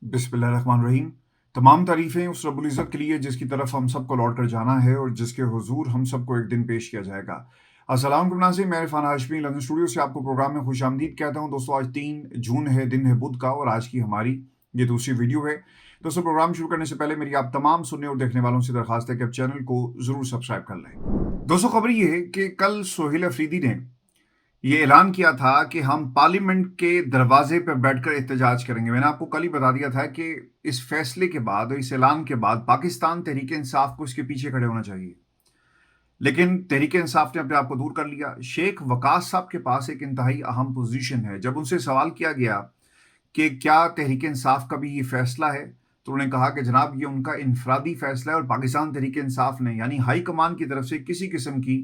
बिस्मिल्लाहिर्रहमानिर्रहीम। तमाम तारीफ़ें उस रब्बुल इज़्ज़त के लिए जिसकी तरफ हम सबको लौट कर जाना है और जिसके हुज़ूर हम सबको एक दिन पेश किया जाएगा। अस्सलाम वालेकुम नाज़रीन, मैं इरफ़ान हाशमी लंदन स्टूडियो से आपको प्रोग्राम में खुशामदीद कहता हूँ। दोस्तों, आज 3 जून है, दिन है बुध का और आज की हमारी ये दूसरी वीडियो है। दोस्तों, प्रोग्राम शुरू करने से पहले मेरी आप तमाम सुनने और देखने वालों से दरख्वास्त है कि आप चैनल को ज़रूर सब्सक्राइब कर लें। दोस्तों, खबर ये है कि कल सोहेल अफरीदी ने ये ऐलान किया था कि हम पार्लियामेंट के दरवाजे पर बैठकर एहतजाज करेंगे। मैंने आपको कल ही बता दिया था कि इस फैसले के बाद और इस ऐलान के बाद पाकिस्तान तहरीक इंसाफ को इसके पीछे खड़े होना चाहिए, लेकिन तहरीक इंसाफ ने अपने आप को दूर कर लिया। शेख वकास साहब के पास एक इंतहाई अहम पोजीशन है। जब उनसे सवाल किया गया कि क्या तहरीक इंसाफ का भी ये फैसला है, तो उन्होंने कहा कि जनाब ये उनका इनफरादी फैसला है और पाकिस्तान तहरीक इंसाफ ने यानी हाई कमान की तरफ से किसी किस्म की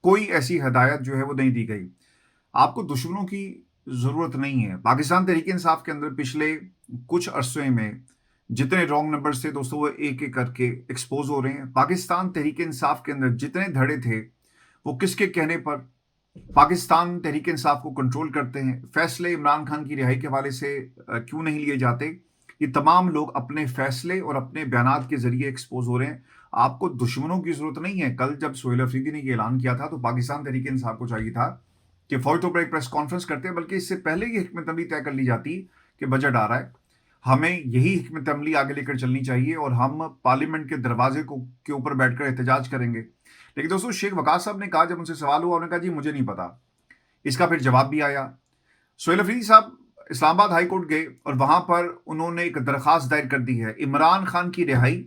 कोई ऐसी हदायत जो है वो नहीं दी गई। आपको दुश्मनों की ज़रूरत नहीं है। पाकिस्तान तहरीक-ए-इंसाफ के अंदर पिछले कुछ अरसे में जितने रॉन्ग नंबर्स थे दोस्तों, वो एक-एक करके एक्सपोज़ हो रहे हैं। पाकिस्तान तहरीक-ए-इंसाफ के अंदर जितने धड़े थे, वो किसके कहने पर पाकिस्तान तहरीक-ए-इंसाफ को कंट्रोल करते हैं। फैसले इमरान खान की रिहाई के हवाले से क्यों नहीं लिए जाते? ये तमाम लोग अपने फैसले और अपने बयानात के ज़रिए एक्सपोज़ हो रहे हैं। आपको दुश्मनों की ज़रूरत नहीं है। कल जब सोहेल अफरीदी ने ये ऐलान किया था, तो पाकिस्तान तहरीक-ए-इंसाफ को चाहिए था कि फ़ौरी तौर पर एक प्रेस कॉन्फ्रेंस करते हैं, बल्कि इससे पहले ये हिकमत अमली तय कर ली जाती कि बजट आ रहा है। हमें यही हिकमत अमली आगे लेकर चलनी चाहिए और हम पार्लियामेंट के दरवाजे को के ऊपर बैठकर एहतजाज करेंगे। लेकिन दोस्तों, शेख वकास साहब ने कहा, जब उनसे सवाल हुआ, उन्होंने कहा जी मुझे नहीं पता। इसका फिर जवाब भी आया। सोहेल अफरीदी साहब इस्लामाबाद हाई कोर्ट गए और वहां पर उन्होंने एक दरखास्त दायर कर दी है। इमरान खान की रिहाई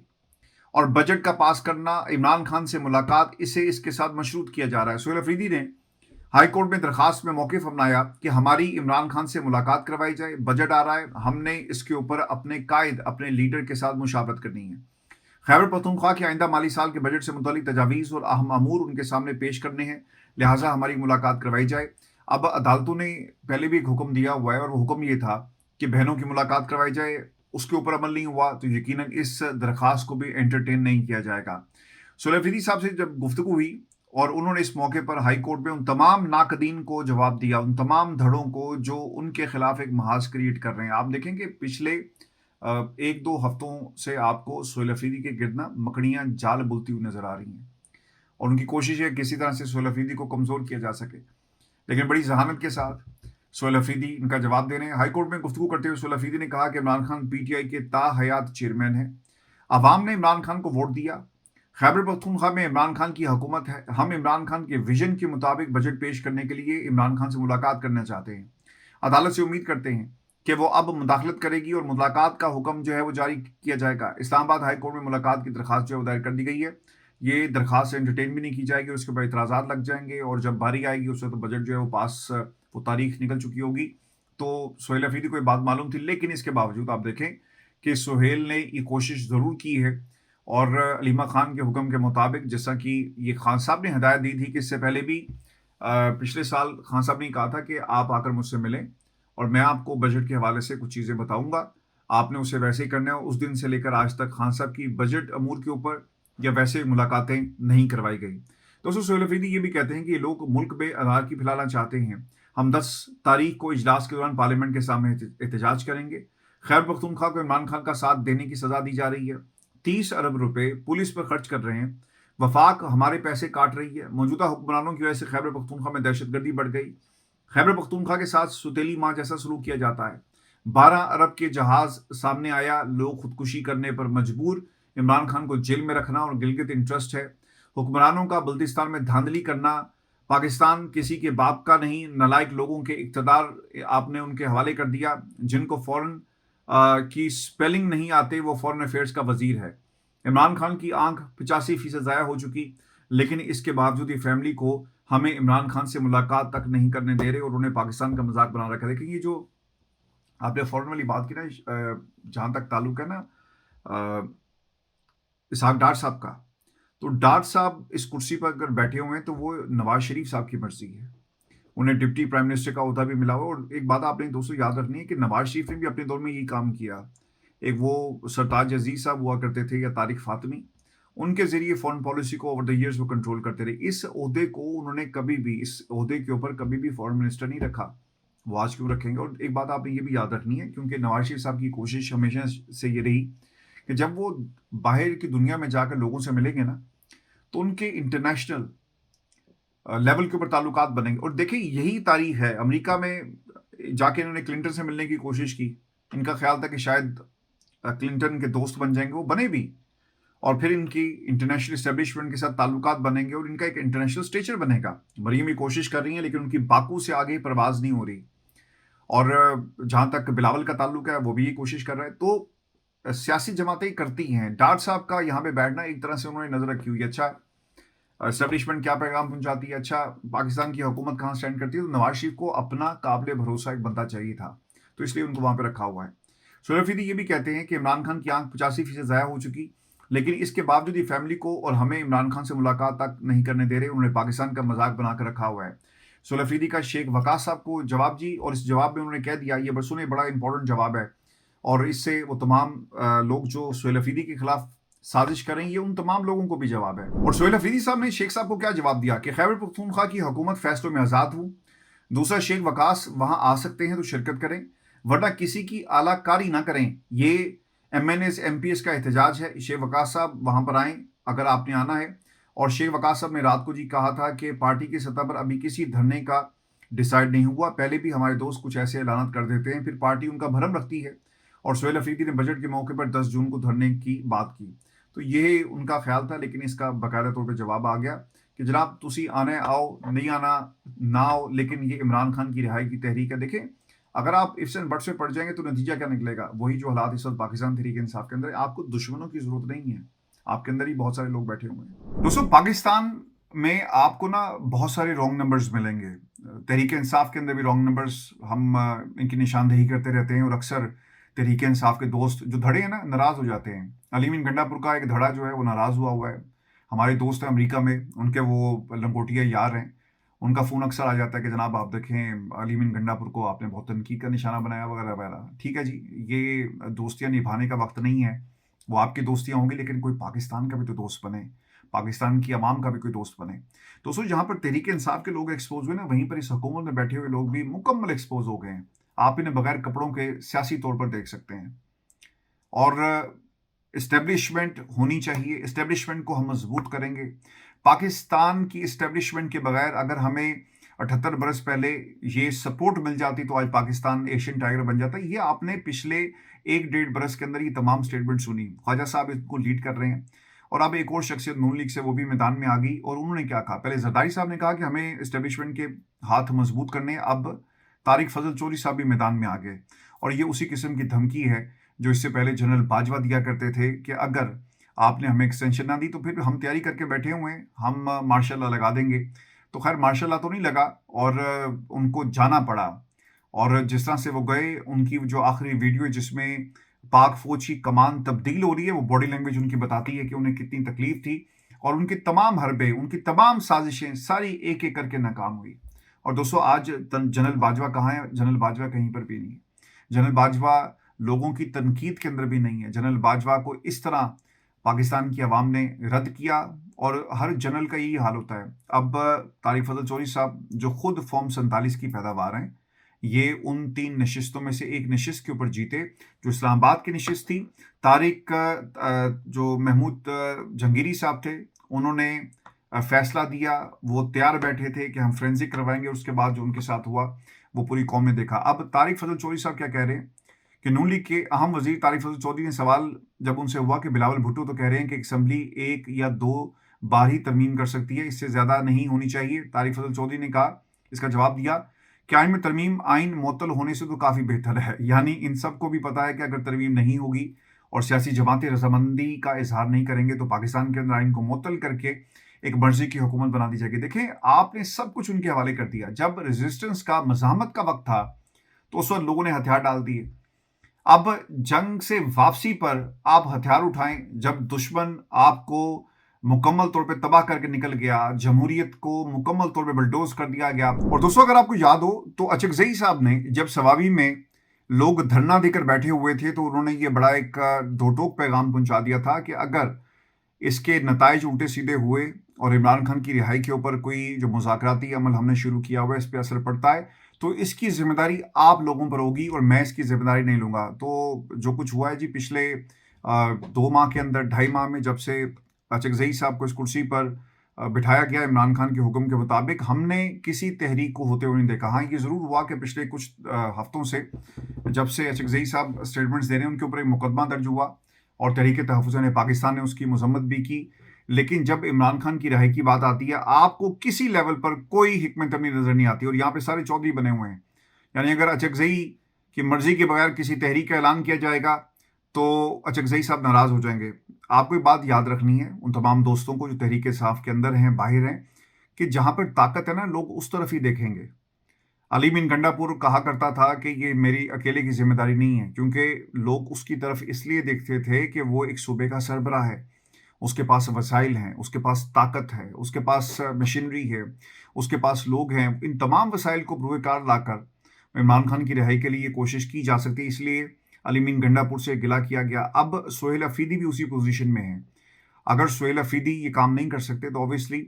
और बजट का पास करना, इमरान खान से मुलाकात, इसे इसके साथ मशरूत किया जा रहा है। सोहेल अफरीदी ने हाई कोर्ट में दरखास्त में मौक़िफ़ अपनाया कि हमारी इमरान खान से मुलाकात करवाई जाए। बजट आ रहा है, हमने इसके ऊपर अपने कायद, अपने लीडर के साथ मुशावरत करनी है। खैबर पख्तूनख्वा के आइंदा माली साल के बजट से मुतल्लिक तजावीज़ और अहम अमूर उनके सामने पेश करने हैं, लिहाजा हमारी मुलाकात करवाई जाए। अब अदालतों ने पहले भी एक हुक्म दिया हुआ है और वो हुक्म ये था कि बहनों की मुलाकात करवाई जाए। उसके ऊपर अमल नहीं हुआ तो यकीनन इस दरखास्त को भी एंटरटेन नहीं किया जाएगा। सोहेल अफरीदी साहब से जब गुफ्तगू हुई और उन्होंने इस मौके पर हाई कोर्ट में उन तमाम नाकदीन को जवाब दिया, उन तमाम धड़ों को जो उनके खिलाफ एक महाज क्रिएट कर रहे हैं। आप देखेंगे पिछले 1-2 हफ्तों से आपको सोहेल अफरीदी के गिर्द ना मकड़ियाँ जाल बुनती हुई नजर आ रही हैं और उनकी कोशिश है किसी तरह से सोहेल अफरीदी को कमज़ोर किया जा सके। लेकिन बड़ी जहानत के साथ सोहेल अफरीदी इनका जवाब दे रहे हैं। हाई कोर्ट में गुफ्तगू करते हुए सोहेल अफरीदी ने कहा कि इमरान खान पीटीआई के ताहयात चेयरमैन हैं। अवाम ने इमरान खान को वोट दिया। खैबर पख्तूनख्वा में इमरान खान की हुकूमत है। हम इमरान खान के विजन के मुताबिक बजट पेश करने के लिए इमरान खान से मुलाकात करना चाहते हैं। अदालत से उम्मीद करते हैं कि वो अब मुदाखलत करेगी और मुलाकात का हुक्म जो है वो जारी किया जाएगा। इस्लामाबाद हाई कोर्ट में मुलाकात की दरखास्त जो है वो दायर कर दी गई है। ये दरखास्त एंटरटेन भी नहीं की जाएगी और उसके ऊपर इतराज़ात लग जाएंगे और जब बारी आएगी उससे तो बजट जो है वो पास, वो तारीख निकल चुकी होगी। तो सोहेल अफरीदी को ये बात मालूम थी, लेकिन इसके बावजूद आप देखें कि सोहेल ने ये कोशिश ज़रूर की है और अलीमा खान के हुक्म के मुताबिक, जैसा कि ये खान साहब ने हदायत दी थी कि इससे पहले भी पिछले साल खान साहब ने कहा था कि आप आकर मुझसे मिलें और मैं आपको बजट के हवाले से कुछ चीज़ें बताऊंगा। आपने उसे वैसे ही करना है। उस दिन से लेकर आज तक खान साहब की बजट अमूर के ऊपर या वैसे मुलाकातें नहीं करवाई गई। दोस्तों, सोहेल अफरीदी ये भी कहते हैं कि ये लोग मुल्क में आधार की फैलाना चाहते हैं। हम 10 तारीख को इजलास के दौरान पार्लियामेंट के सामने एहतजाज करेंगे। खैबर पख्तूनख्वा को इमरान खान का साथ देने की सजा दी जा रही है। 30 अरब रुपए पुलिस पर खर्च कर रहे हैं। वफाक हमारे पैसे काट रही है। मौजूदा हुक्मरानों की वजह से खैबर पख्तूनख्वा में दहशतगर्दी बढ़ गई। खैबर पख्तूनख्वा के साथ सुतेली माँ जैसा सलूक किया जाता है। 12 अरब के जहाज सामने आया, लोग खुदकुशी करने पर मजबूर। इमरान खान को जेल में रखना और गिलगित इंटरेस्ट है। हुक्मरानों का बल्तिस्तान में धांधली करना। पाकिस्तान किसी के बाप का नहीं, नलायक लोगों के इक़्तिदार आपने उनके हवाले कर दिया। जिनको फॉरेन की स्पेलिंग नहीं आते, वो फॉरेन अफेयर्स का वजीर है। इमरान खान की आंख 85% ज़ाया हो चुकी, लेकिन इसके बावजूद ये फैमिली को हमें इमरान खान से मुलाकात तक नहीं करने दे रहे और उन्हें पाकिस्तान का मजाक बना रखा है। देखिए, ये जो आपने फॉरेन वाली बात की ना, जहाँ तक ताल्लुक है ना इसहाक डार साहब का, तो डार साहब इस कुर्सी पर अगर बैठे हुए हैं तो वो नवाज शरीफ साहब की मर्जी है। उन्हें डिप्टी प्राइम मिनिस्टर का ओहदा भी मिला हुआ। और एक बात आपने दोस्तों याद रखनी है कि नवाज शरीफ ने भी अपने दौर में यही काम किया। एक वो सरताज अजीज साहब हुआ करते थे या तारिक फातमी, उनके जरिए फॉरेन पॉलिसी को ओवर द ईयर्स वो कंट्रोल करते रहे। इस ओहदे को उन्होंने कभी भी, इस ओहदे के ऊपर कभी भी फॉरेन मिनिस्टर नहीं रखा। वो आज क्यों रखेंगे? और एक बात आपने ये भी याद रखनी है, क्योंकि नवाज शरीफ साहब की कोशिश हमेशा से ये रही कि जब वो बाहर की दुनिया में जाकर लोगों से मिलेंगे ना, तो उनके इंटरनेशनल लेवल के ऊपर ताल्लुकात बनेंगे। और देखिए यही तारीख है, अमेरिका में जाके इन्होंने क्लिंटन से मिलने की कोशिश की। इनका ख्याल था कि शायद क्लिंटन के दोस्त बन जाएंगे, वो बने भी। और फिर इनकी इंटरनेशनल एस्टेब्लिशमेंट के साथ ताल्लुकात बनेंगे और इनका एक इंटरनेशनल स्टेचर बनेगा। मरीम ये कोशिश कर रही हैं, लेकिन उनकी बाकू से आगे परवाज नहीं हो रही। और जहाँ तक बिलावल का ताल्लुक है, वो भी ये कोशिश कर रहा है। तो सियासी जमातें करती हैं। डार साहब का यहाँ पे बैठना एक तरह से उन्होंने नजर रखी हुई है। अच्छा, एस्टेब्लिशमेंट क्या पैगाम पहुंचाती है, अच्छा पाकिस्तान की हुकूमत कहाँ स्टैंड करती है। तो नवाज शरीफ को अपना काबिल भरोसा एक बंदा चाहिए था, तो इसलिए उनको वहां पर रखा हुआ है। सुरफीदी ये भी कहते हैं कि इमरान खान की आंख 85% ज़ाया हो चुकी, लेकिन इसके बावजूद ये फैमिली को और हमें इमरान खान से मुलाकात तक नहीं करने दे रहे। उन्होंने पाकिस्तान का मजाक बनाकर रखा हुआ है। सुलफीदी का शेख वकास साहब को जवाब जी, और इस जवाब में उन्होंने कह दिया, ये बरसों ने बड़ा इंपॉर्टेंट जवाब है, और इससे वो तमाम लोग जो सुहेल अफरीदी के खिलाफ साजिश करें, ये उन तमाम लोगों को भी जवाब है। और सुहेल अफरीदी साहब ने शेख साहब को क्या जवाब दिया कि खैबर पख्तूनख्वा की हुकूमत फैसलों में आज़ाद हूँ। दूसरा, शेख वकास वहां आ सकते हैं तो शिरकत करें, वरना किसी की आलाकारी ना करें। ये MNAs MPs का एहतजाज है। शेख वकास साहब वहां पर आएँ अगर आपने आना है। और शेख वकास साहब ने रात को जी कहा था कि पार्टी की सतह पर अभी किसी धरने का डिसाइड नहीं हुआ। पहले भी हमारे दोस्त कुछ ऐसे ऐलान कर देते हैं, फिर पार्टी उनका भरम रखती है। और सुहेल अफरीदी ने बजट के मौके पर 10 जून को धरने की बात की। तो ये उनका ख्याल था, लेकिन इसका बाकायदा तौर पर जवाब आ गया कि जनाब तुसी आने आओ, नहीं आना ना आओ, लेकिन ये इमरान खान की रिहाई की तहरीक है। देखें, अगर आप इफ्स एंड बट्स में पड़ जाएंगे तो नतीजा क्या निकलेगा? वही जो हालात इस वक्त पाकिस्तान तहरीक इंसाफ के अंदर है। आपको दुश्मनों की जरूरत नहीं है, आपके अंदर ही बहुत सारे लोग बैठे हुए हैं। दोस्तों, पाकिस्तान में आपको ना बहुत सारे रॉन्ग नंबर्स मिलेंगे। तहरीक इंसाफ के अंदर भी रॉन्ग नंबर्स हम इनकी निशानदेही करते रहते हैं, और अक्सर तहरीक इंसाफ के दोस्त जो धड़े हैं ना, नाराज हो जाते हैं। अलीमीन गंडापुर का एक धड़ा जो है वो नाराज हुआ है। हमारे दोस्त हैं अमेरिका में, उनके वो लंगोटिया यार हैं। उनका फ़ोन अक्सर आ जाता है कि जनाब आप देखें अलीमीन गंडापुर को आपने बहुत तनकीद का निशाना बनाया वगैरह वगैरह। ठीक है जी, ये दोस्तियाँ निभाने का वक्त नहीं है। वो आपकी दोस्तियाँ होंगी, लेकिन कोई पाकिस्तान का भी तो दोस्त बने, पाकिस्तान की आवाम का भी कोई दोस्त बने। दोस्तों, जहाँ पर तहरीक इंसाफ के लोग एक्सपोज हुए ना, वहीं पर इस हुकूमत में बैठे हुए लोग भी मुकम्मल एक्सपोज हो गए हैं। आप इन्हें बगैर कपड़ों के सियासी तौर पर देख सकते हैं। और इस्टेब्लिशमेंट होनी चाहिए, इस्टेब्लिशमेंट को हम मजबूत करेंगे। पाकिस्तान की इस्टेब्लिशमेंट के बगैर अगर हमें 78 बरस पहले ये सपोर्ट मिल जाती तो आज पाकिस्तान एशियन टाइगर बन जाता। ये आपने पिछले 1-1.5 बरस के अंदर ये तमाम स्टेटमेंट सुनी। ख्वाजा साहब इसको लीड कर रहे हैं, और अब एक और शख्सियत नून लीग से वो भी मैदान में आ गई, और उन्होंने क्या कहा? पहले जरदारी साहब ने कहा कि हमें इस्टेब्लिशमेंट के हाथ मजबूत करने, अब तारिक फजल चौधरी साहब भी मैदान में आ गए। और ये उसी किस्म की धमकी है जो इससे पहले जनरल बाजवा दिया करते थे कि अगर आपने हमें एक्सटेंशन ना दी तो फिर हम तैयारी करके बैठे हुए हैं, हम मार्शल लॉ लगा देंगे। तो खैर मार्शल लॉ तो नहीं लगा, और उनको जाना पड़ा। और जिस तरह से वो गए, उनकी जो आखिरी वीडियो है जिसमें पाक फौज की कमान तब्दील हो रही है, वो बॉडी लैंग्वेज उनकी बताती है कि उन्हें कितनी तकलीफ थी। और उनकी तमाम हरबे, उनकी तमाम साजिशें सारी एक एक करके नाकाम हुई। और दोस्तों, आज जनरल बाजवा कहाँ है? जनरल बाजवा कहीं पर भी नहीं है। जनरल बाजवा लोगों की तनकीद के अंदर भी नहीं है। जनरल बाजवा को इस तरह पाकिस्तान की आवाम ने रद्द किया, और हर जनरल का यही हाल होता है। अब तारिक फजल चौधरी साहब जो खुद फॉर्म 47 की पैदावार हैं, ये उन 3 नशिस्तों में से एक नशिस्त के ऊपर जीते जो इस्लामाबाद की नशिस्त थी। तारिक जो महमूद जहांगीरी साहब थे, उन्होंने फैसला दिया, वो तैयार बैठे थे कि हम फोरेंसिक करवाएंगे। उसके बाद जो उनके साथ हुआ वो पूरी कौम ने देखा। अब तारिक फजल चौधरी साहब क्या कह रहे हैं कि नून लीग के अहम वजीर तारिक फजल चौधरी ने सवाल जब उनसे हुआ कि बिलावल भुट्टो तो कह रहे हैं कि असम्बली 1 या 2 बार ही तरमीम कर सकती है, इससे ज़्यादा नहीं होनी चाहिए। तारिक फजल चौधरी ने कहा, इसका जवाब दिया कि आइन में तरमीम आइन मुअत्तल होने से तो काफ़ी बेहतर है। यानी इन सबको भी पता है कि अगर तरमीम नहीं होगी और सियासी जमातें रजामंदी का इजहार नहीं करेंगे तो पाकिस्तान के अंदर आइन को मुअत्तल करके एक मर्जी की हुकूमत बना दी जाएगी। देखें, आपने सब कुछ उनके हवाले कर दिया। जब रेजिस्टेंस का, मज़ाहमत का वक्त था तो उस वक्त लोगों ने हथियार डाल दिए। अब जंग से वापसी पर आप हथियार उठाएं जब दुश्मन आपको मुकम्मल तौर पे तबाह करके निकल गया, जमहूरियत को मुकम्मल तौर पे बलडोज कर दिया गया। और दोस्तों, अगर आपको याद हो तो अचकजई साहब ने जब सवावी में लोग धरना देकर बैठे हुए थे तो उन्होंने ये बड़ा एक दो टोक पैगाम पहुंचा दिया था कि अगर इसके नताइज उल्टे सीधे हुए और इमरान खान की रिहाई के ऊपर कोई जो मुज़ाकराती अमल हमने शुरू किया हुआ है इस पर असर पड़ता है तो इसकी ज़िम्मेदारी आप लोगों पर होगी और मैं इसकी ज़िम्मेदारी नहीं लूँगा। तो जो कुछ हुआ है जी पिछले 2 माह के अंदर, ढाई माह में, जब से चकज़ई साहब को इस कुर्सी पर बिठाया गया इमरान खान के हुक्म के मुताबिक, हमने किसी तहरीक को होते हुए नहीं देखा। हाँ, ये ज़रूर हुआ कि पिछले कुछ हफ्तों से, जब से चकज़ई साहब स्टेटमेंट्स दे रहे हैं, उनके ऊपर एक मुकदमा दर्ज हुआ और तहरीक-ए-तहफ़्फ़ुज़ पाकिस्तान ने उसकी मज़म्मत भी की। लेकिन जब इमरान खान की रिहाई की बात आती है, आपको किसी लेवल पर कोई हिकमत अमली नज़र नहीं आती और यहाँ पे सारे चौधरी बने हुए हैं। यानी अगर अचकज़ई की मर्ज़ी के बगैर किसी तहरीक का ऐलान किया जाएगा, तो अचकज़ई साहब नाराज़ हो जाएंगे। आपको एक बात याद रखनी है, उन तमाम दोस्तों को जो तहरीक-ए-इंसाफ के अंदर हैं, बाहर हैं, कि जहाँ पर ताकत है ना, लोग उस तरफ ही देखेंगे। अली मीन गंडापुर कहा करता था कि ये मेरी अकेले की ज़िम्मेदारी नहीं है, क्योंकि लोग उसकी तरफ इसलिए देखते थे कि वो एक सूबे का सरबराह है। उसके पास वसाइल हैं, उसके पास ताकत है, उसके पास मशीनरी है, उसके पास लोग हैं। इन तमाम वसाइल को बरूए-कार लाकर इमरान खान की रिहाई के लिए कोशिश की जा सकती है, इसलिए अली मीन गंडापुर से गिला किया गया। अब सोहेल अफरीदी भी उसी पोज़ीशन में हैं। अगर सोहेल अफरीदी ये काम नहीं कर सकते, तो ऑब्वियसली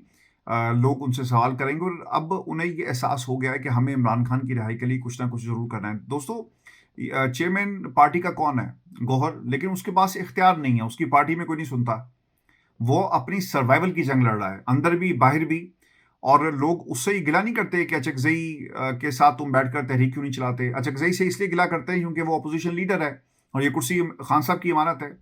लोग उनसे सवाल करेंगे और अब उन्हें ये एहसास हो गया है कि हमें इमरान खान की रिहाई के लिए कुछ ना कुछ ज़रूर करना है। दोस्तों, चेयरमैन पार्टी का कौन है? गौहर, लेकिन उसके पास इख्तियार नहीं है, उसकी पार्टी में कोई नहीं सुनता। वो अपनी सर्वाइवल की जंग लड़ रहा है, अंदर भी बाहर भी। और लोग उससे ही गिला नहीं करते कि अचकज़ई के साथ तुम बैठकर तहरीक क्यों नहीं चलाते। अचकज़ई से इसलिए गिला करते हैं क्योंकि वो अपोजिशन लीडर है और ये कुर्सी खान साहब की अमानत है।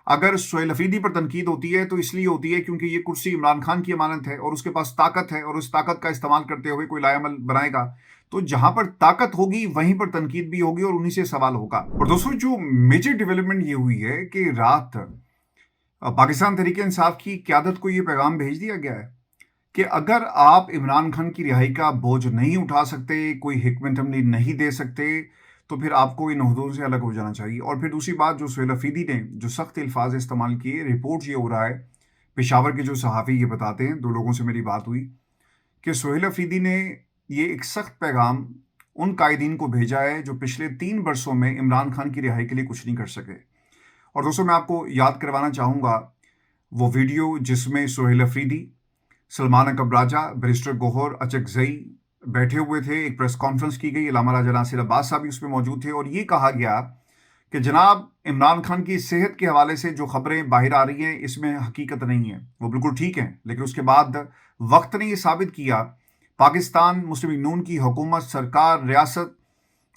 अगर सोहेल अफरीदी पर तनकीद होती है तो इसलिए होती है क्योंकि ये कुर्सी इमरान खान की अमानत है और उसके पास ताकत है और उस ताकत का इस्तेमाल करते हुए कोई लाएमल बनाएगा। तो जहां पर ताकत होगी वहीं पर तनकीद भी होगी और उन्हीं से सवाल होगा। और दोस्तों, जो मेजर डेवलपमेंट ये हुई है कि रात पाकिस्तान तहरीक इंसाफ की क़यादत को ये पैगाम भेज दिया गया है कि अगर आप इमरान खान की रिहाई का बोझ नहीं उठा सकते, कोई हिकमत अमली नहीं दे सकते, तो फिर आपको इन ओहदों से अलग हो जाना चाहिए। और फिर दूसरी बात, जो सोहेल अफरीदी ने जो सख्त अल्फाज इस्तेमाल किए, रिपोर्ट ये हो रहा है, पेशावर के जो सहाफ़ी ये बताते हैं, 2 लोगों से मेरी बात हुई, कि सोहेल अफरीदी ने ये एक सख्त पैगाम उन कायदीन को भेजा है जो पिछले 3 बरसों में इमरान खान की रिहाई के लिए कुछ नहीं कर सके। और दोस्तों, मैं आपको याद करवाना चाहूँगा वो वीडियो जिसमें सोहेल अफरीदी, सलमान अकबर राजा, बैरिस्टर गौहर, अचकज़ई बैठे हुए थे। एक प्रेस कॉन्फ्रेंस की गई, अल्लामा राजा नासिर अब्बास साहब भी उसमें मौजूद थे और ये कहा गया कि जनाब, इमरान खान की सेहत के हवाले से जो खबरें बाहर आ रही हैं, इसमें हकीकत नहीं है। वो बिल्कुल ठीक हैं, लेकिन उसके बाद वक्त ने ये साबित किया, पाकिस्तान मुस्लिम लीग नून की हुकूमत, सरकार, रियासत,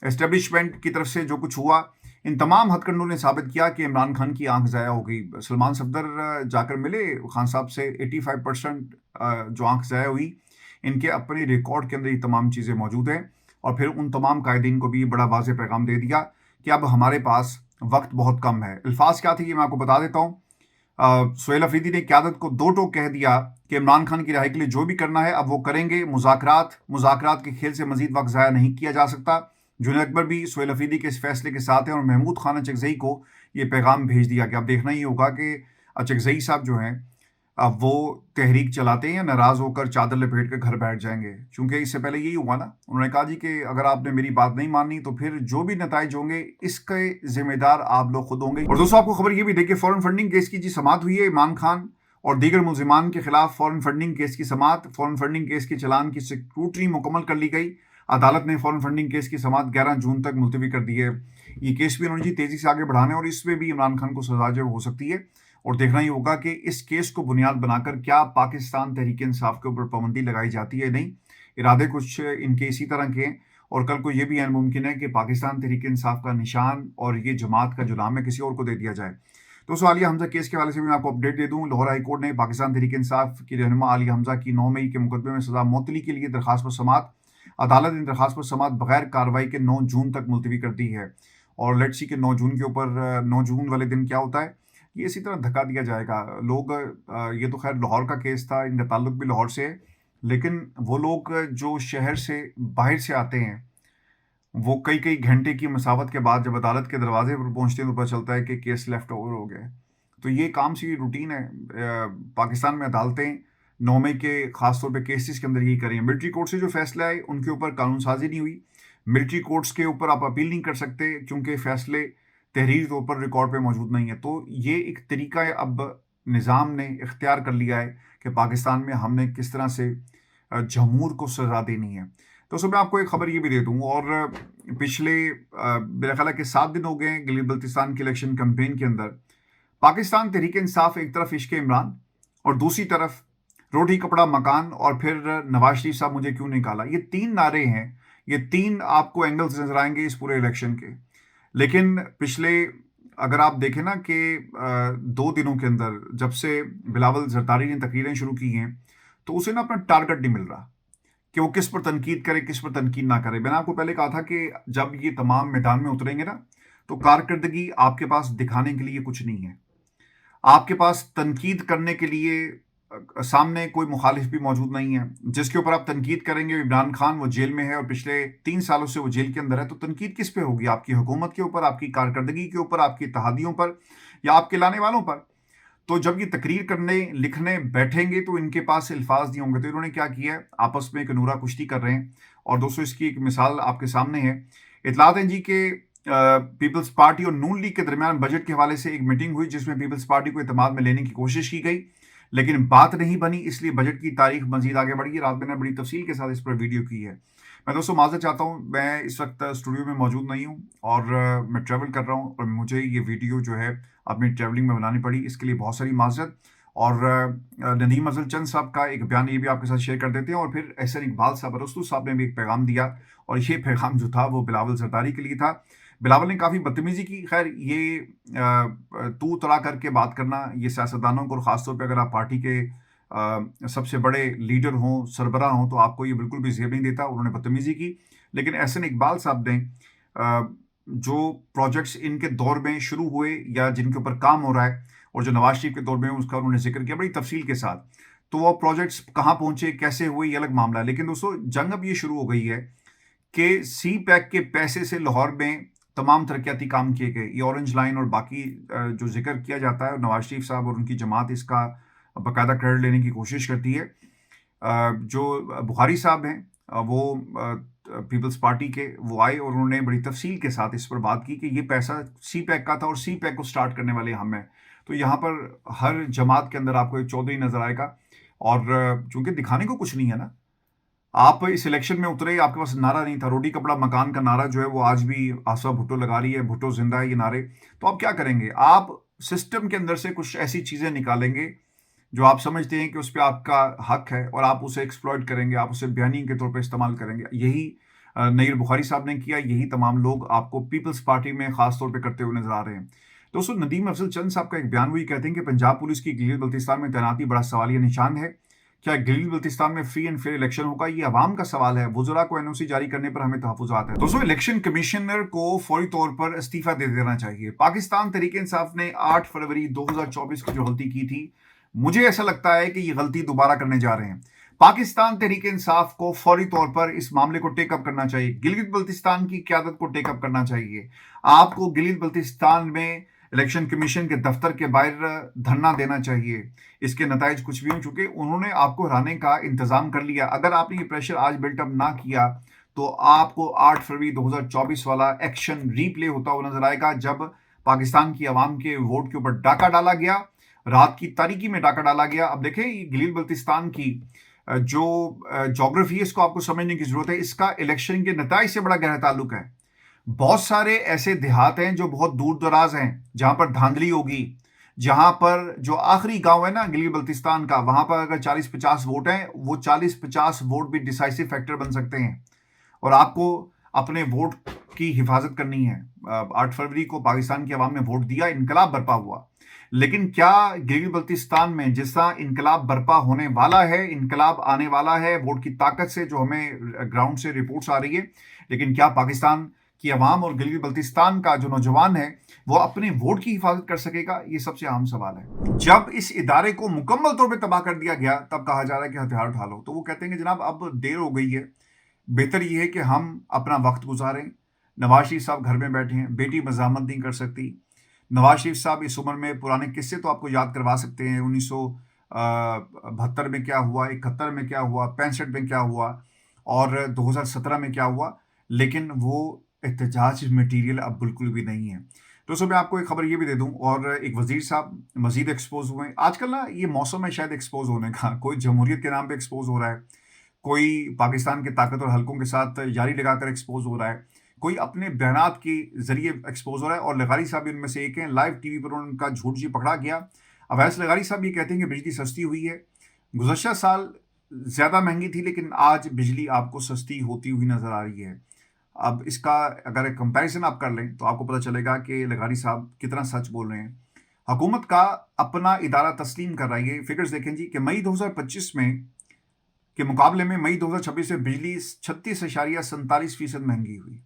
एस्टेब्लिशमेंट की तरफ से जो कुछ हुआ, इन तमाम हथकंडों ने साबित किया कि इमरान खान की आंख ज़ाया हो गई। सलमान सफदर जाकर मिले खान साहब से, 85% जो आंख ज़ाया हुई, इनके अपने रिकॉर्ड के अंदर ये तमाम चीज़ें मौजूद हैं। और फिर उन तमाम कायदीन को भी बड़ा वाज़ेह पैगाम दे दिया कि अब हमारे पास वक्त बहुत कम है। अल्फाज क्या थे ये मैं आपको बता देता हूँ। सोहेल अफरीदी ने क़यादत को दो टोक कह दिया कि इमरान खान की रिहाई के लिए जो भी करना है अब वो करेंगे। मुज़ाकरात के खेल से मजीद वक्त ज़ाया नहीं किया जा सकता। जुनैद अकबर भी सोहेल अफरीदी के इस फैसले के साथ हैं और महमूद खान अचकज़ई को ये पैगाम भेज दिया कि अब देखना ही होगा कि अचकज़ई साहब जो हैं, अब वो तहरीक चलाते हैं या नाराज़ होकर चादर लपेट कर घर बैठ जाएंगे। क्योंकि इससे पहले यही हुआ ना, उन्होंने कहा जी कि अगर आपने मेरी बात नहीं मानी तो फिर जो भी नताइज होंगे इसके जिम्मेदार आप लोग खुद होंगे। और दोस्तों, आपको खबर ये भी देखिए, फॉरेन फंडिंग केस की जी समाअत हुई है। इमरान खान और दीगर मुलजिमान के खिलाफ फॉरेन फंडिंग केस की समाअत, फॉरेन फंडिंग केस के चलान की स्क्रूटनी मुकम्मल कर ली गई। अदालत ने फॉरेन फंडिंग केस की समाअत 11 जून तक मुलतवी कर दी है। ये केस भी उन्होंने जी तेजी से आगे बढ़ाना है और इसमें भी इमरान खान को सजा जो हो सकती है। और देखना ही होगा कि इस केस को बुनियाद बनाकर क्या पाकिस्तान तहरीक इंसाफ के ऊपर पाबंदी लगाई जाती है। नहीं, इरादे कुछ इनके इसी तरह के हैं और कल को ये भी मुमकिन है कि पाकिस्तान तहरीक इंसाफ का निशान और ये जमात का जो नाम है किसी और को दे दिया जाए। दोस्तों, आलिया हमजा केस के हवाले से भी मैं आपको अपडेट दे दूं। लाहौर हाई कोर्ट ने पाकिस्तान तहरीक इंसाफ की रहनुमा आलिया हमजा की 9 मई के मुकदमे में सजा मुअत्तली के लिए दरखास्त पर समाअत, अदालत ने दरखास्त पर समाअत बगैर कार्रवाई के 9 जून तक मुलतवी कर दी है। और लेट्स सी कि 9 जून के ऊपर 9 जून वाले दिन क्या होता है, ये इसी तरह धक्का दिया जाएगा। लोग ये तो खैर लाहौर का केस था, इनका ताल्लुक भी लाहौर से है, लेकिन वो लोग जो शहर से बाहर से आते हैं, वो कई कई घंटे की मसावत के बाद जब अदालत के दरवाजे पर पहुंचते हैं तो पता चलता है कि केस लेफ्ट ओवर हो गया है। तो ये काम सी रूटीन है। पाकिस्तान में अदालतें 9 मई के खासतौर पे केसेस के अंदर यही करें। मिलिट्री कोर्ट से जो फैसला आए उनके ऊपर कानून साजी नहीं हुई। मिलिट्री कोर्ट्स के ऊपर आप अपील नहीं कर सकते क्योंकि फैसले तहरीरी तौर पर रिकॉर्ड पे मौजूद नहीं है। तो ये एक तरीका है, अब निज़ाम ने इख्तियार कर लिया है कि पाकिस्तान में हमने किस तरह से जमहूर को सज़ा देनी है। तो मैं आपको एक खबर ये भी दे दूं, और पिछले मेरा ख्याल है कि 7 दिन हो गए हैं गिलगित बल्तिस्तान के इलेक्शन कैंपेन के अंदर। पाकिस्तान तहरीक इंसाफ एक तरफ इश्क इमरान, और दूसरी तरफ रोटी कपड़ा मकान, और फिर नवाज शरीफ साहब मुझे क्यों निकाला। ये 3 नारे हैं, ये 3 आपको एंगल्स नजर आएंगे इस पूरे इलेक्शन के। लेकिन पिछले, अगर आप देखें ना कि 2 दिनों के अंदर जब से बिलावल जरदारी ने तकरीरें शुरू की हैं, तो उसे ना अपना टारगेट नहीं मिल रहा कि वो किस पर तनकीद करे, किस पर तनकीद ना करे। मैंने आपको पहले कहा था कि जब ये तमाम मैदान में उतरेंगे ना, तो कारकर्दगी आपके पास दिखाने के लिए कुछ नहीं है। आपके पास तनकीद करने के लिए सामने कोई मुखालिफ भी मौजूद नहीं है। जिसके ऊपर आप तनकीद करेंगे, इमरान खान, वो जेल में है और पिछले 3 सालों से वो जेल के अंदर है, तो तनकीद किस पे होगी? आपकी हुकूमत के ऊपर, आपकी कारकर्दगी के ऊपर, आपकी इत्तेहादियों पर, या आपके लाने वालों पर। तो जब ये तकरीर करने लिखने बैठेंगे तो इनके पास अल्फाज नहीं होंगे। तो इन्होंने क्या किया है, आपस में एक नूरा कुश्ती कर रहे हैं। और दोस्तों, इसकी एक मिसाल आपके सामने है। इतलात हैं जी के पीपल्स पार्टी और नून लीग के दरमियान बजट के हवाले से एक मीटिंग हुई, जिसमें पीपल्स पार्टी को इत्तेमाद में लेने की कोशिश की गई, लेकिन बात नहीं बनी। इसलिए बजट की तारीख मजीद आगे बढ़ी है। रात मैंने बड़ी तफसील के साथ इस पर वीडियो की है। मैं दोस्तों माजरत चाहता हूँ, मैं इस वक्त स्टूडियो में मौजूद नहीं हूँ, और मैं ट्रैवल कर रहा हूँ, और मुझे ये वीडियो जो है अपनी ट्रैवलिंग में बनानी पड़ी। इसके लिए बहुत सारी माजरत। और नदीम अफजल चंद साहब का एक बयान ये भी आपके साथ शेयर कर देते हैं, और फिर एहसन इकबाल साहब, रस्तू साहब ने भी एक पैगाम दिया, और ये पैगाम जो था वो बिलावल जरदारी के लिए था। बिलावल ने काफ़ी बदतमीजी की। खैर, ये तू तड़ा करके बात करना, ये सियासतदानों को, और ख़ासतौर पे अगर आप पार्टी के सबसे बड़े लीडर हों, सरबराह हों, तो आपको ये बिल्कुल भी ज़ेब नहीं देता। उन्होंने बदतमीजी की। लेकिन एहसन इकबाल साहब ने जो प्रोजेक्ट्स इनके दौर में शुरू हुए या जिनके ऊपर काम हो रहा है, और जो नवाज शरीफ के दौर में उसका उन्होंने जिक्र किया बड़ी तफसील के साथ। तो वो प्रोजेक्ट्स कहाँ पहुंचे, कैसे हुए, ये अलग मामला है। लेकिन दोस्तों, जंग अब ये शुरू हो गई है कि सी पैक के पैसे से लाहौर में तमाम तरक्याती काम किए गए। ये ऑरेंज लाइन और बाकी जो जिक्र किया जाता है, नवाज शरीफ साहब और उनकी जमात इसका बाकायदा क्रेडिट लेने की कोशिश करती है। जो बुखारी साहब हैं, वो पीपल्स पार्टी के, वो आए और उन्होंने बड़ी तफसील के साथ इस पर बात की कि ये पैसा सी पैक का था, और सी पैक को स्टार्ट करने वाले हम हैं। तो यहाँ पर हर जमात के अंदर आपको एक चौधरी नजर आएगा, और चूंकि दिखाने को कुछ नहीं है ना। आप इस इलेक्शन में उतरे, आपके पास नारा नहीं था। रोटी कपड़ा मकान का नारा जो है वो आज भी आसफा भुट्टो लगा रही है, भुट्टो जिंदा है, ये नारे। तो आप क्या करेंगे? आप सिस्टम के अंदर से कुछ ऐसी चीजें निकालेंगे जो आप समझते हैं कि उस पर आपका हक है, और आप उसे एक्सप्लॉइट करेंगे, आप उसे बयानी के तौर पर इस्तेमाल करेंगे। यही नईर बुखारी साहब ने किया, यही तमाम लोग आपको पीपल्स पार्टी में खास तौर पे करते हुए नजर आ रहे हैं। दोस्तों, नदीम अफजल चंद साहब का एक बयान हुई, कहते हैं कि पंजाब पुलिस की गिलगित बल्तिस्तान में तैनाती बड़ा सवालिया निशान है। क्या गिलगित बल्तिस्तान में फ्री एंड फेयर इलेक्शन होगा? ये अवाम का सवाल है। वुज़रा को एनओसी जारी करने पर हमें तहफ़्फ़ुज़ात है। दोस्तों, इलेक्शन कमिश्नर को फौरी तौर पर इस्तीफा दे देना चाहिए। पाकिस्तान तहरीक इंसाफ ने 8 फरवरी 2024 को जो गलती की थी, मुझे ऐसा लगता है कि ये गलती दोबारा करने जा रहे हैं। पाकिस्तान तहरीक इंसाफ को फौरी तौर पर इस मामले को टेकअप करना चाहिए। गिलगित बल्तिस्तान की क़यादत को टेकअप करना चाहिए। आपको गिलगित बल्तिस्तान में इलेक्शन कमीशन के दफ्तर के बाहर धरना देना चाहिए। इसके नताइज कुछ भी हो चुके, उन्होंने आपको हराने का इंतजाम कर लिया। अगर आपने ये प्रेशर आज बिल्टअप ना किया, तो आपको 8 फरवरी 2024 वाला एक्शन रीप्ले होता हुआ नजर आएगा, जब पाकिस्तान की आवाम के वोट के ऊपर डाका डाला गया, रात की तारीकी में डाका डाला गया। अब देखें, ये गिलगित बल्तिस्तान की जो जोग्राफी है, इसको आपको समझने की जरूरत है। इसका इलेक्शन के नताइज से बड़ा गहरा ताल्लुक है। बहुत सारे ऐसे देहात हैं जो बहुत दूर दराज हैं, जहां पर धांधली होगी, जहां पर जो आखिरी गांव है ना गिलगित बल्तिस्तान का, वहां पर अगर 40-50 वोट हैं, वो 40-50 वोट भी डिसाइसिव फैक्टर बन सकते हैं, और आपको अपने वोट की हिफाजत करनी है। 8 फरवरी को पाकिस्तान की आवाम ने वोट दिया, इनकलाब बर्पा हुआ। लेकिन क्या गिलगित बल्तिस्तान में जिसका इनकलाब बर्पा होने वाला है, इनकलाब आने वाला है वोट की ताकत से, जो हमें ग्राउंड से रिपोर्ट्स आ रही है, लेकिन क्या पाकिस्तान कि अवाम और गिलगित बल्तिस्तान का जो नौजवान है वो अपने वोट की हिफाजत कर सकेगा? ये सबसे अहम सवाल है। जब इस इदारे को मुकम्मल तौर पे तबाह कर दिया गया, तब कहा जा रहा है कि हथियार उठा लो। तो वो कहते हैं कि जनाब, अब देर हो गई है, बेहतर ये है कि हम अपना वक्त गुजारें। नवाज शरीफ साहब घर में बैठे हैं, बेटी मजामत नहीं कर सकती। नवाज शरीफ साहब इस उम्र में पुराने किस्से तो आपको याद करवा सकते हैं, 1972 में क्या हुआ, 71 में क्या हुआ, 65 में क्या हुआ, और 2017 में क्या हुआ, लेकिन वो एहतजाज मटीरियल अब बिल्कुल भी नहीं है। दोस्तों, मैं आपको एक खबर ये भी दे दूं, और एक वजीर साहब मजीद एक्सपोज हुए हैं। आजकल ना ये मौसम है शायद एक्सपोज होने का, कोई जमहूरियत के नाम पे एक्सपोज हो रहा है, कोई पाकिस्तान के ताकतवर हलकों के साथ यारी लगाकर एक्सपोज हो रहा है, कोई अपने बयानात के ज़रिए एक्सपोज हो रहा है और लगारी साहब भी उनमें से एक हैं। लाइव टीवी पर उनका झूठ जी पकड़ा गया। अवैस लगारी साहब ये कहते हैं कि बिजली सस्ती हुई है। गुज़श्ता साल ज़्यादा महंगी थी, लेकिन आज बिजली आपको सस्ती होती हुई नज़र आ रही है। अब इसका अगर एक कंपैरिजन आप कर लें तो आपको पता चलेगा कि लगारी साहब कितना सच बोल रहे हैं। हुकूमत का अपना इदारा तस्लीम कर रहा है। ये फिगर्स देखें जी कि मई 2025 में के मुकाबले में मई 2026 में बिजली 36.47% महंगी हुई।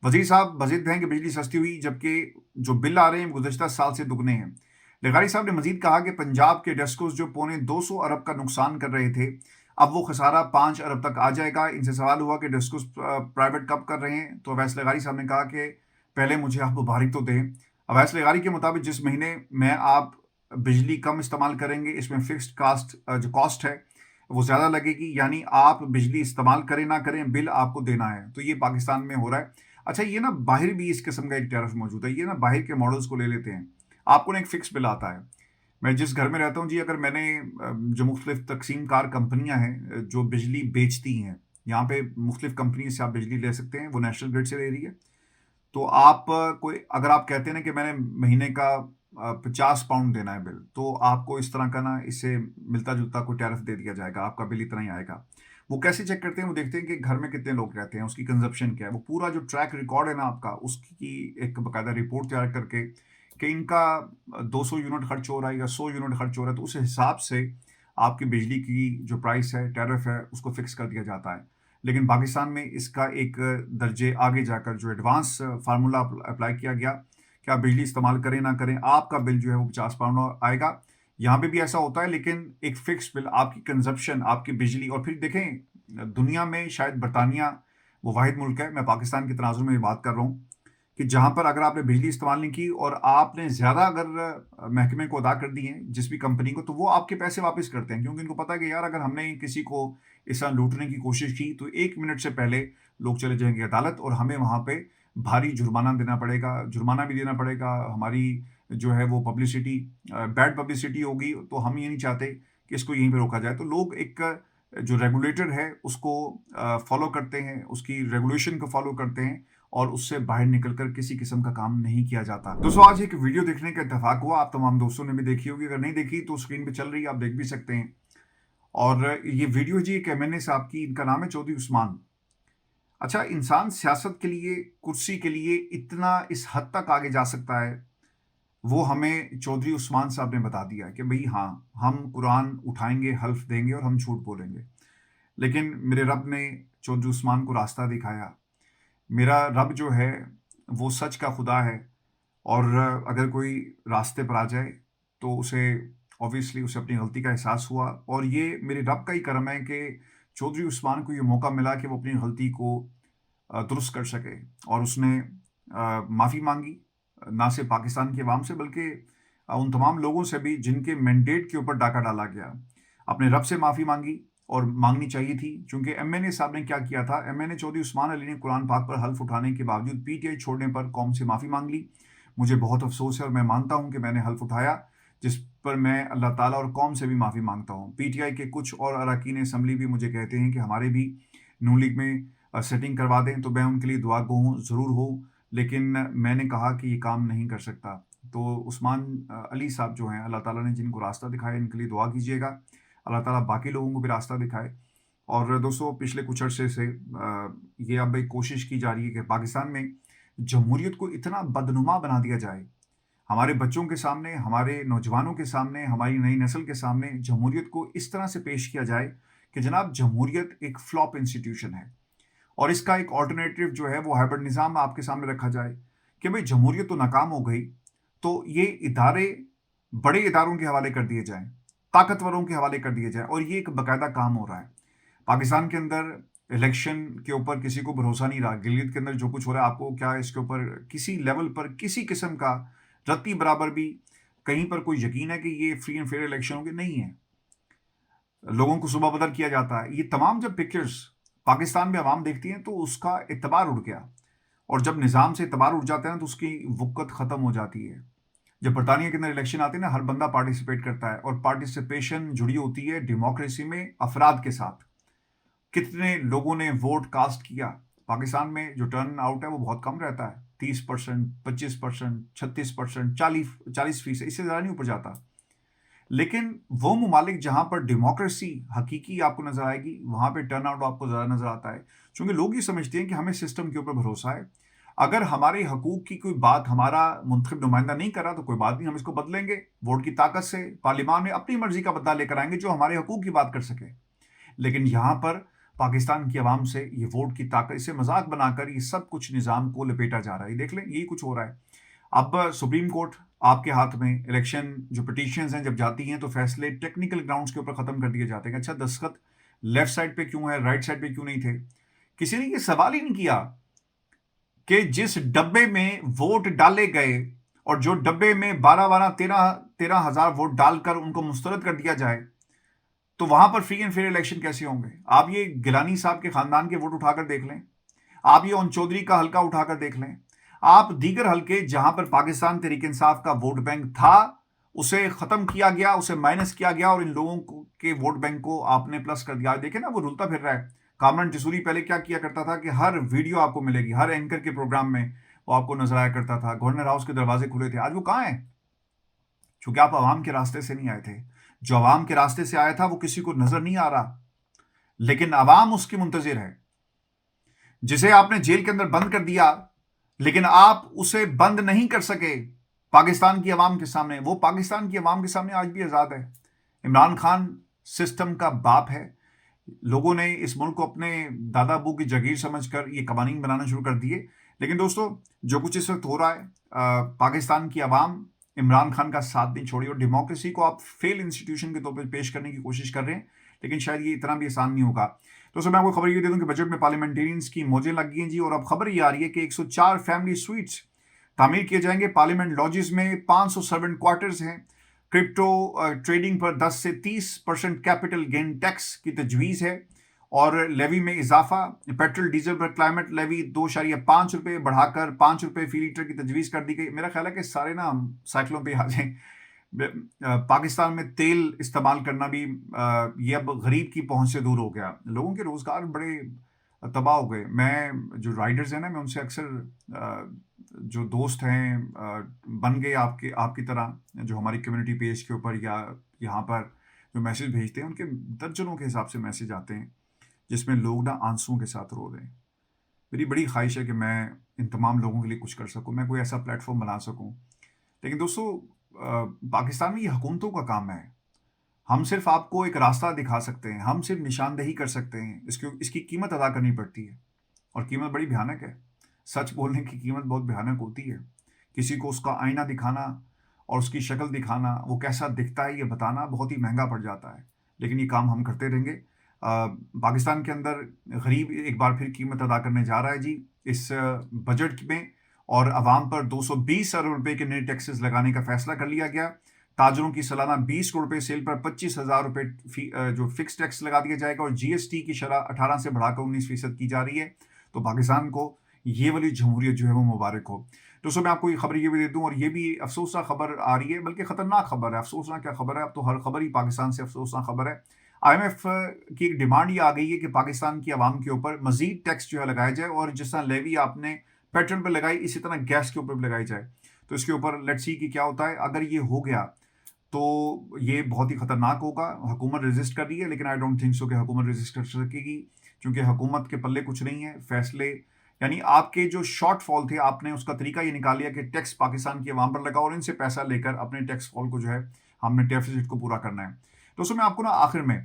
वजीर साहब बजिद हैं कि बिजली सस्ती हुई, जबकि जो बिल आ रहे हैं गुज़श्ता साल से दुगने हैं। लगारी साहब ने मजीद कहा कि पंजाब के डेस्कोस जो पौने 200 अरब का नुकसान कर रहे थे, अब वो खसारा 5 अरब तक आ जाएगा। इनसे सवाल हुआ कि डेस्कोस प्राइवेट कब कर रहे हैं, तो अवैस लगारी साहब ने कहा कि पहले मुझे आप मुबारक तो दें। अवैस लगारी के मुताबिक जिस महीने में आप बिजली कम इस्तेमाल करेंगे, इसमें फिक्स्ड कास्ट जो कॉस्ट है वो ज़्यादा लगेगी, यानी आप बिजली इस्तेमाल करें ना करें, बिल आपको देना है। तो ये पाकिस्तान में हो रहा है। अच्छा, ये ना बाहर भी इस किस्म का एक टैरिफ मौजूद है। ये ना बाहर के मॉडल्स को ले लेते हैं, आपको ना एक फिक्स बिल आता है। मैं जिस घर में रहता हूँ जी, अगर मैंने जो मुख्तलिफ तकसीम कार कंपनियाँ हैं जो बिजली बेचती हैं, यहाँ पे मुख्तलिफ कंपनी से आप बिजली ले सकते हैं, वो नेशनल ग्रिड से ले रही है। तो आप कोई अगर आप कहते हैं ना कि मैंने महीने का 50 पाउंड देना है बिल, तो आपको इस तरह का ना इससे मिलता जुलता कोई टैरिफ दे दिया जाएगा, आपका बिल इतना ही आएगा। वो कैसे चेक करते हैं? वो देखते हैं कि घर में कितने लोग रहते हैं, उसकी कंजप्शन क्या है, वो पूरा जो ट्रैक रिकॉर्ड है ना आपका, उसकी एक बाकायदा रिपोर्ट तैयार करके कि इनका 200 यूनिट खर्च हो रहा है या 100 यूनिट खर्च हो रहा है, तो उस हिसाब से आपकी बिजली की जो प्राइस है, टैरिफ है, उसको फिक्स कर दिया जाता है। लेकिन पाकिस्तान में इसका एक दर्जे आगे जाकर जो एडवांस फार्मूला अप्लाई किया गया कि आप बिजली इस्तेमाल करें ना करें, आपका बिल जो है वो 50 पाउंड आएगा। यहाँ पे भी ऐसा होता है, लेकिन एक फिक्स बिल, आपकी कंजप्शन, आपकी बिजली। और फिर देखें, दुनिया में शायद बरतानिया वो वाहिद मुल्क है, मैं पाकिस्तान के तनाजुर में बात कर रहा हूँ, कि जहाँ पर अगर आपने बिजली इस्तेमाल नहीं की और आपने ज़्यादा अगर महकमे को अदा कर दी है जिस भी कंपनी को, तो वो आपके पैसे वापस करते हैं, क्योंकि इनको पता है कि यार अगर हमने किसी को इस तरह लूटने की कोशिश की तो 1 मिनट से पहले लोग चले जाएंगे अदालत और हमें वहाँ पे भारी जुर्माना देना पड़ेगा, जुर्माना भी देना पड़ेगा। हमारी जो है वो पब्लिसिटी, बैड पब्लिसिटी होगी, तो हम ये नहीं चाहते कि इसको यहीं पे रोका जाए। तो लोग एक जो रेगुलेटर है उसको फॉलो करते हैं, उसकी रेगुलेशन को फॉलो करते हैं और उससे बाहर निकलकर किसी किस्म का काम नहीं किया जाता। दोस्तों, आज एक वीडियो देखने का इत्तेफाक हुआ, आप तमाम दोस्तों ने भी देखी होगी, अगर नहीं देखी तो स्क्रीन पे चल रही है, आप देख भी सकते हैं। और ये वीडियो जी एक एमएनए साहब की, इनका नाम है चौधरी उस्मान। अच्छा, इंसान सियासत के लिए, कुर्सी के लिए इतना इस हद तक आगे जा सकता है, वो हमें चौधरी उस्मान साहब ने बता दिया कि भाई हाँ, हम कुरान उठाएंगे, हल्फ देंगे और हम झूठ बोलेंगे, लेकिन मेरे रब ने चौधरी उस्मान को रास्ता दिखाया। मेरा रब जो है वो सच का खुदा है, और अगर कोई रास्ते पर आ जाए तो उसे ऑब्वियसली उसे अपनी गलती का एहसास हुआ, और ये मेरे रब का ही करम है कि चौधरी उस्मान को ये मौका मिला कि वो अपनी गलती को दुरुस्त कर सके। और उसने माफ़ी मांगी, ना सिर्फ पाकिस्तान की आवाम से बल्कि उन तमाम लोगों से भी जिनके मैंडेट के ऊपर डाका डाला गया। अपने रब से माफ़ी मांगी, और मांगनी चाहिए थी, क्योंकि एमएनए साहब ने क्या किया था, एमएनए चौधरी उस्मान अली ने कुरान पाक पर हल्फ उठाने के बावजूद पीटीआई छोड़ने पर कौम से माफ़ी मांग ली। मुझे बहुत अफसोस है और मैं मानता हूं कि मैंने हल्फ उठाया, जिस पर मैं अल्लाह ताला और कौम से भी माफ़ी मांगता हूं। पीटीआई के कुछ और अरकान असम्बली भी मुझे कहते हैं कि हमारे भी नून लीग में सेटिंग करवा दें, तो मैं उनके लिए दुआ गो ज़रूर हो, लेकिन मैंने कहा कि ये काम नहीं कर सकता। तो उस्मान अली साहब जो हैं, अल्लाह ताला ने जिनको रास्ता दिखाया, इनके लिए दुआ कीजिएगा, अल्लाह ताला बाकी लोगों को भी रास्ता दिखाए। और दोस्तों, पिछले कुछ अरसे से ये अब एक कोशिश की जा रही है कि पाकिस्तान में जमहूरियत को इतना बदनुमा बना दिया जाए, हमारे बच्चों के सामने, हमारे नौजवानों के सामने, हमारी नई नस्ल के सामने जमहूरियत को इस तरह से पेश किया जाए कि जनाब जमहूरियत एक फ्लॉप इंस्टीट्यूशन है, और इसका एक ऑल्टरनेटिव जो है वो हाइब्रिड निज़ाम आपके सामने रखा जाए कि भाई जमहूरियत तो नाकाम हो गई, तो ये इदारे बड़े इदारों के हवाले कर दिए जाएं, ताकतवरों के हवाले कर दिए जाएं, और ये एक बाकायदा काम हो रहा है। पाकिस्तान के अंदर इलेक्शन के ऊपर किसी को भरोसा नहीं रहा, गिलगित के अंदर जो कुछ हो रहा है, आपको क्या इसके ऊपर किसी लेवल पर किसी किस्म का रत्ती बराबर भी कहीं पर कोई यकीन है कि ये फ्री एंड फेयर इलेक्शन होंगे? नहीं है। लोगों को सुबह बदर किया जाता है। ये तमाम जब पिक्चर्स पाकिस्तान में आवाम देखती हैं तो उसका एतबार उड़ गया, और जब निज़ाम से एतबार उड़ जाता है ना तो उसकी वक़्त ख़त्म हो जाती है। जब बरतानिया के अंदर इलेक्शन आते हैं ना, हर बंदा पार्टिसिपेट करता है, और पार्टिसिपेशन जुड़ी होती है डेमोक्रेसी में अफराद के साथ। कितने लोगों ने वोट कास्ट किया। पाकिस्तान में जो टर्न आउट है वो बहुत कम रहता है, 30%, 25%, 36%, 40% इससे ज़्यादा नहीं ऊपर जाता। लेकिन वो ममालिक जहां पर डेमोक्रेसी हकीकी आपको नजर आएगी, वहां पे टर्न आउट आपको ज़्यादा नजर आता है, क्योंकि लोग ये समझते हैं कि हमें सिस्टम के ऊपर भरोसा है। अगर हमारे हकूक की कोई बात हमारा मुंतखब नुमाइंदा नहीं कर रहा तो कोई बात नहीं, हम इसको बदलेंगे वोट की ताकत से, पार्लियामान में अपनी मर्जी का बदला लेकर आएंगे जो हमारे हकूक की बात कर सके। लेकिन यहाँ पर पाकिस्तान की आवाम से ये वोट की ताकत, इसे मजाक बनाकर ये सब कुछ निज़ाम को लपेटा जा रहा है। ये देख लें, यही कुछ हो रहा है। अब सुप्रीम कोर्ट आपके हाथ में, इलेक्शन जो पिटीशंस हैं जब जाती हैं तो फैसले टेक्निकल ग्राउंड्स के ऊपर ख़त्म कर दिए जाते हैं। अच्छा, दस्तखत लेफ्ट साइड पे क्यों है, राइट साइड पे क्यों नहीं थे? किसी ने ये सवाल ही नहीं किया कि जिस डब्बे में वोट डाले गए और जो डब्बे में 12-12, 13 हज़ार वोट डालकर उनको मुस्तरद कर दिया जाए, तो वहां पर फ्री एंड फेयर इलेक्शन कैसे होंगे? आप ये गिलानी साहब के खानदान के वोट उठाकर देख लें, आप ये उन चौधरी का हल्का उठाकर देख लें, आप दीगर हल्के जहां पर पाकिस्तान तहरीक इंसाफ का वोट बैंक था उसे खत्म किया गया, उसे माइनस किया गया और इन लोगों के वोट बैंक को आपने प्लस कर दिया। देखें ना, वो रुलता फिर रहा है। कामरान जसूरी पहले क्या किया करता था कि हर वीडियो आपको मिलेगी, हर एंकर के प्रोग्राम में वो आपको नजर आया करता था, गवर्नर हाउस के दरवाजे खुले थे। आज वो कहाँ है? चूंकि आप आवाम के रास्ते से नहीं आए थे। जो आवाम के रास्ते से आया था वो किसी को नजर नहीं आ रहा, लेकिन आवाम उसकी मुंतजिर है। जिसे आपने जेल के अंदर बंद कर दिया, लेकिन आप उसे बंद नहीं कर सके पाकिस्तान की आवाम के सामने। वो पाकिस्तान की आवाम के सामने आज भी आज़ाद है। इमरान खान सिस्टम का बाप है। लोगों ने इस मुल्क को अपने दादा अबू की जागीर समझकर ये कवानीन बनाना शुरू कर दिए। लेकिन दोस्तों, जो कुछ इस वक्त हो रहा है, पाकिस्तान की आवाम इमरान खान का साथ नहीं छोड़ी और डेमोक्रेसी को आप फेल इंस्टीट्यूशन के तौर पर पेश करने की कोशिश कर रहे हैं, लेकिन शायद ये इतना भी आसान नहीं होगा। दोस्तों, मैं आपको खबर ये दे दूं कि बजट में पार्लियामेंटेरियंस की मौजें लग गई हैं जी, और अब खबर ये आ रही है कि 104 फैमिली स्वीट्स तामीर किए जाएंगे पार्लियामेंट लॉजेस में। 500 सर्वेंट क्वार्टर्स हैं। क्रिप्टो ट्रेडिंग पर 10 से 30% कैपिटल गेन टैक्स की तजवीज़ है और लेवी में इजाफा। पेट्रोल डीजल पर क्लाइमेट लेवी 2.5 रुपये बढ़ाकर 5 रुपये फी लीटर की तजवीज़ कर दी गई। मेरा ख्याल है कि सारे ना हम साइकिलों पे आ जाएं। पाकिस्तान में तेल इस्तेमाल करना भी ये अब गरीब की पहुंच से दूर हो गया। लोगों के रोज़गार बड़े तबाह हो गए। मैं जो राइडर्स हैं ना, मैं उनसे अक्सर जो दोस्त हैं बन गए आपकी तरह, जो हमारी कम्युनिटी पेज के ऊपर या यहाँ पर जो मैसेज भेजते हैं, उनके दर्जनों के हिसाब से मैसेज आते हैं जिसमें लोग ना आंसुओं के साथ रो रहे हैं। मेरी बड़ी ख्वाहिश है कि मैं इन तमाम लोगों के लिए कुछ कर सकूं, मैं कोई ऐसा प्लेटफॉर्म बना सकूं। लेकिन दोस्तों, पाकिस्तान में ये हुकूमतों का काम है। हम सिर्फ आपको एक रास्ता दिखा सकते हैं, हम सिर्फ निशानदेही कर सकते हैं। इसकी कीमत अदा करनी पड़ती है और कीमत बड़ी भयानक है। सच बोलने की कीमत बहुत भयानक होती है। किसी को उसका आईना दिखाना और उसकी शक्ल दिखाना, वो कैसा दिखता है ये बताना बहुत ही महंगा पड़ जाता है, लेकिन ये काम हम करते रहेंगे। पाकिस्तान के अंदर गरीब एक बार फिर कीमत अदा करने जा रहा है जी इस बजट में, और आवाम पर 220 अरब रुपए के नए टैक्सेस लगाने का फैसला कर लिया गया। ताजरों की सालाना 20 करोड़ रुपए सेल पर 25,000 रुपये जो फिक्स टैक्स लगा दिया जाएगा और जीएसटी की शरह 18 से बढ़ाकर 19% की जा रही है। तो पाकिस्तान को ये वाली जमहूरियत जो है वो मुबारक हो। दोस्तों, मैं आपको ये खबर ये भी दे दूं, और ये भी अफसोसनाक खबर आ रही है, बल्कि ख़तरनाक खबर है। अफसोसनाक क्या खबर है, अब तो हर खबर ही पाकिस्तान से अफसोसनाक खबर है। IMF की एक डिमांड ये आ गई है कि पाकिस्तान की आवाम के ऊपर मजीद टैक्स जो है लगाया जाए, और जिस तरह लेवी आपने पेट्रोल पर लगाई इसी तरह गैस के ऊपर भी लगाई जाए। तो इसके ऊपर लेट्स सी कि क्या होता है। अगर ये हो गया तो ये बहुत ही ख़तरनाक होगा। हुकूमत रेजिस्ट कर रही है, लेकिन आई डोंट थिंक सो कि हुकूमत रेजिस्ट कर सकेगी, क्योंकि हुकूमत के पल्ले कुछ नहीं है। फैसले यानी आपके जो शॉर्टफॉल थे, आपने उसका तरीका ये निकाल लिया कि टैक्स पाकिस्तान की आवाम पर लगा और इनसे पैसा लेकर अपने टैक्स फॉल को जो है हमने डेफिसिट को पूरा करना है। दोस्तों, मैं आपको ना आखिर में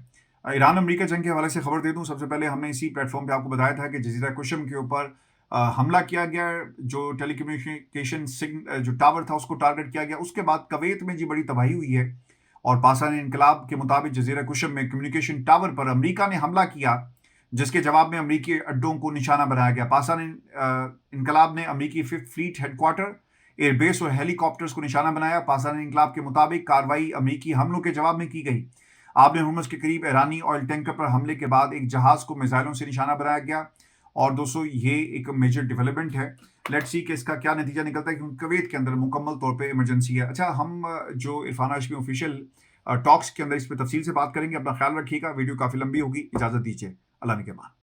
ईरान अमेरिका जंग के हवाले से खबर दे दूं। सबसे पहले हमने इसी प्लेटफॉर्म पे आपको बताया था कि जजीरा कुशम के ऊपर हमला किया गया, जो टेलीकम्युनिकेशन जो टावर था उसको टारगेट किया गया। उसके बाद कवैत में जी बड़ी तबाही हुई है, और पाकिस्तानी इनकलाब के मुताबिक जजीरा कुशम में कम्युनिकेशन टावर पर अमेरिका ने हमला किया, जिसके जवाब में अमेरिकी अड्डों को निशाना बनाया गया। पाकिस्तानी इनकलाब ने अमेरिकी 5th फ्लीट हेडक्वार्टर, एयरबेस और हेलीकॉप्टर्स को निशाना बनाया। पाकिस्तानी इनकलाब के मुताबिक कार्रवाई अमेरिकी हमलों के जवाब में की गई। आपने हुर्मुज़ के करीब ईरानी ऑयल टैंकर पर हमले के बाद एक जहाज को मिसाइलों से निशाना बनाया गया। और दोस्तों, ये एक मेजर डेवलपमेंट है। लेट्स सी कि इसका क्या नतीजा निकलता है, क्योंकि कुवैत के अंदर मुकम्मल तौर पे इमरजेंसी है। अच्छा, हम जो इरफान हाशमी ऑफिशियल टॉक्स के अंदर इस पर तफसील से बात करेंगे। अपना ख्याल रखिएगा। वीडियो काफ़ी लंबी होगी, इजाज़त दीजिए। अल्लाह ने के बाद